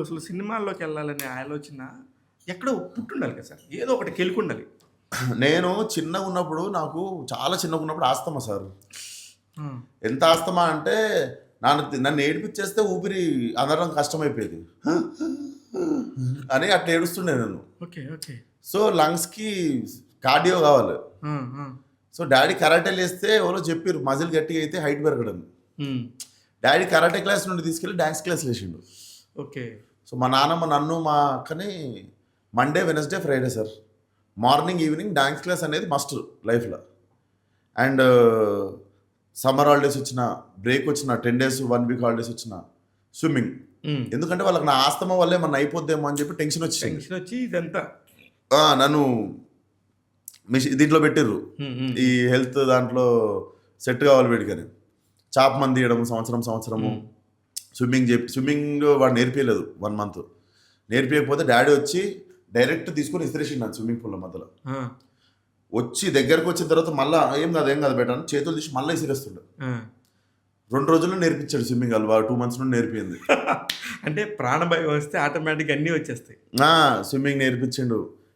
అసలు సినిమాల్లోకి వెళ్ళాలనే ఆలోచన ఎక్కడో పుట్టుండాలి కదా సార్. ఏదో ఒకటి కెలికుండాలి. నేను చిన్నగున్నప్పుడు నాకు చాలా చిన్నగున్నప్పుడు ఆస్తమా సార్. హ్మ్. ఎంత ఆస్తమా అంటే నన్ను ఏడిపిచ్చేస్తే ఊపిరి అందడం కష్టమైపోయేది. అని అట్లా ఏడుస్తుండే నేను. ఓకే. ఓకే. సో లంగ్స్‌కి కార్డియో కావాలి. ఆ! ఆ! సో డాడీ కరాటేలేస్తే ఎవరో చెప్పిర్రు మజిల్ గట్టిగా అయితే హైట్ పెరగడం. హ్మ్. డాడీ కరాటే క్లాస్ నుండి తీసుకెళ్ళి డాన్స్ క్లాస్‌లో ఏసిండు. ఓకే. సో మా నాన్నమ్మ నన్ను మా అక్కని Monday, Wednesday, Friday sir. Morning, evening dance class అనేది మస్ట్ లైఫ్‌లో. అండ్ సమ్మర్ హాలిడేస్ వచ్చినా, బ్రేక్ వచ్చినా, 10 డేస్, 1 వీక్ హాలిడేస్ వచ్చినా స్విమ్మింగ్. హ్మ్. ఎందుకంటే వాళ్ళకి నా ఆస్తమా వల్ల ఏమన్నా అయిపోద్దేమో అని చెప్పి టెన్షన్ వచ్చింది. టెన్షనొచ్చి ఇదంతా. నన్ను దీంట్లో పెట్టిర్రు. హ్మ్. హ్మ్. ఈ హెల్త్ దాంట్లో సెట్ కావాలి వీడికని. చాప మంది తీయడం సంవత్సరము. హ్మ్. స్విమ్మింగ్ వాడు నేర్పియలేదు 1 మంత్. నేర్పియకపోతే డాడీ వచ్చి డైరెక్ట్ తీసుకొని ఇసిరేసిండు నన్ను స్విమ్మింగ్ పూల్‌లో మధ్యలో. ఆ! వచ్చి దగ్గరకు వచ్చిన తర్వాత మళ్ళా ఏం కాదు బేటా అని చేతులు తీసి మళ్ళీ ఇసిరేస్తుండు. ఆ! 2 రోజుల్లో నేర్పించాడు స్విమ్మింగ్. 2 మంత్స్ నుండి నేర్పింది. అంటే ప్రాణభయం వస్తే ఆటోమేటిక్‌గా అన్నీ వచ్చేస్తాయి. స్విమ్మింగ్ నేర్పించిండు.